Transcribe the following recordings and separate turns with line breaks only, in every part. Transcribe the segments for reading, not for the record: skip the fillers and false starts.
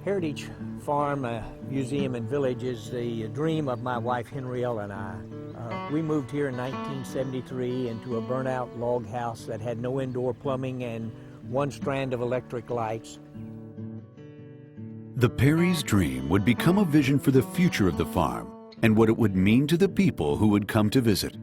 Heritage Farm Museum and Village is the dream of my wife Henriella and I. We moved here in 1973 into a burnt-out log house that had no indoor plumbing and one strand of electric lights.
The Perrys' dream would become a vision for the future of the farm and what it would mean to the people who would come to visit.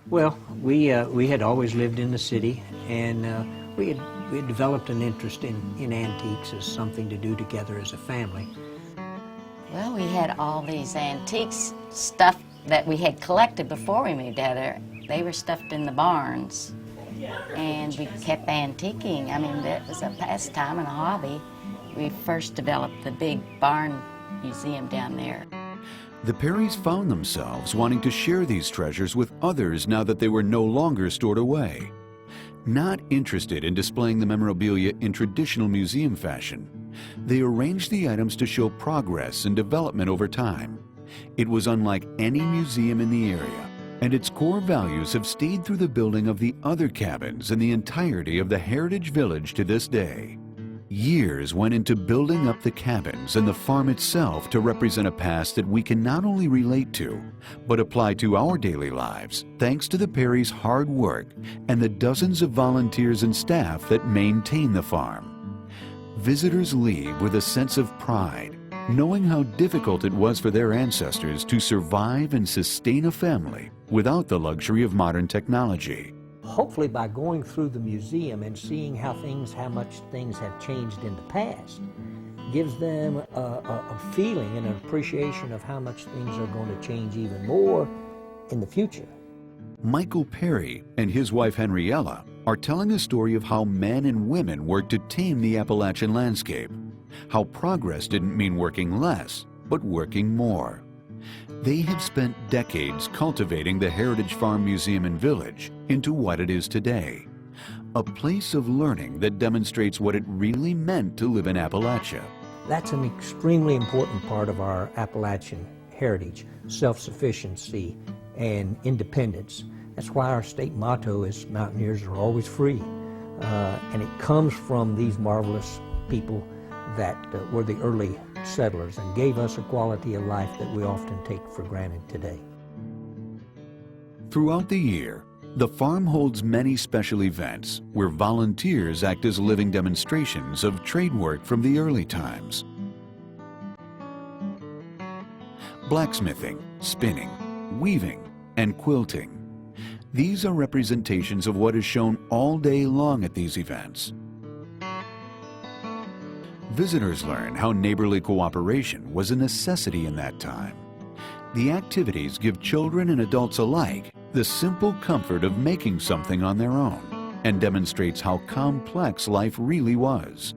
Well, we had always lived in the city, and we had developed an interest in antiques as something to do together as a family.
Well, we had all these antiques stuff that we had collected before we moved out there. They were stuffed in the barns, and we kept antiquing. I mean, that was a pastime and a hobby. We first developed the big barn museum down there.
The Perrys found themselves wanting to share these treasures with others now that they were no longer stored away. Not interested in displaying the memorabilia in traditional museum fashion, they arranged the items to show progress and development over time. It was unlike any museum in the area, and its core values have stayed through the building of the other cabins and the entirety of the Heritage Village to this day. Years went into building up the cabins and the farm itself to represent a past that we can not only relate to, but apply to our daily lives, thanks to the Perrys' hard work and the dozens of volunteers and staff that maintain the farm. Visitors leave with a sense of pride, knowing how difficult it was for their ancestors to survive and sustain a family without the luxury of modern technology.
Hopefully by going through the museum and seeing how much things have changed in the past, gives them a feeling and an appreciation of how much things are going to change even more in the future.
Michael Perry and his wife Henriella are telling a story of how men and women worked to tame the Appalachian landscape, how progress didn't mean working less, but working more. They have spent decades cultivating the Heritage Farm Museum and Village into what it is today, a place of learning that demonstrates what it really meant to live in Appalachia.
That's an extremely important part of our Appalachian heritage, self-sufficiency and independence. That's why our state motto is "Mountaineers are always free." And it comes from these marvelous people that were the early settlers and gave us a quality of life that we often take for granted today.
Throughout the year, the farm holds many special events where volunteers act as living demonstrations of trade work from the early times. Blacksmithing, spinning, weaving, and quilting. These are representations of what is shown all day long at these events. Visitors learn how neighborly cooperation was a necessity in that time. The activities give children and adults alike the simple comfort of making something on their own and demonstrates how complex life really was.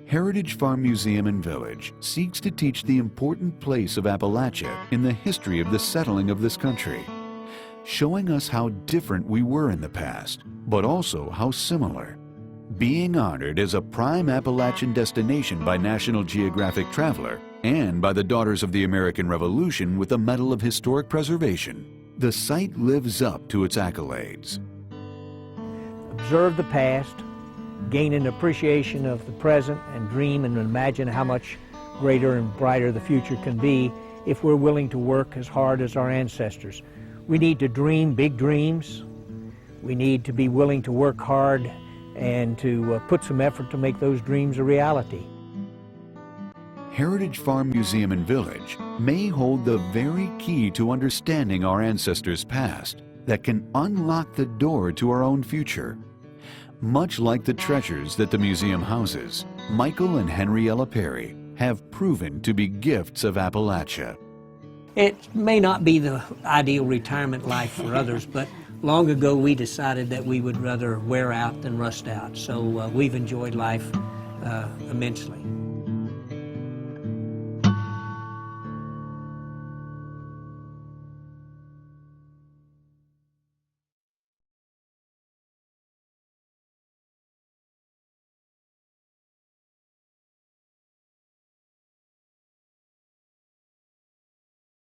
Heritage Farm Museum and Village seeks to teach the important place of Appalachia in the history of the settling of this country, showing us how different we were in the past, but also how similar. Being honored as a prime Appalachian destination by National Geographic Traveler and by the Daughters of the American Revolution with the Medal of Historic Preservation, the site lives up to its accolades.
Observe the past, gain an appreciation of the present, and dream and imagine how much greater and brighter the future can be if we're willing to work as hard as our ancestors. We need to dream big dreams. We need to be willing to work hard and to put some effort to make those dreams a reality.
Heritage Farm Museum and Village may hold the very key to understanding our ancestors' past that can unlock the door to our own future. Much like the treasures that the museum houses, Michael and Henriella Perry have proven to be gifts of Appalachia.
It may not be the ideal retirement life for others, but long ago we decided that we would rather wear out than rust out. So we've enjoyed life immensely.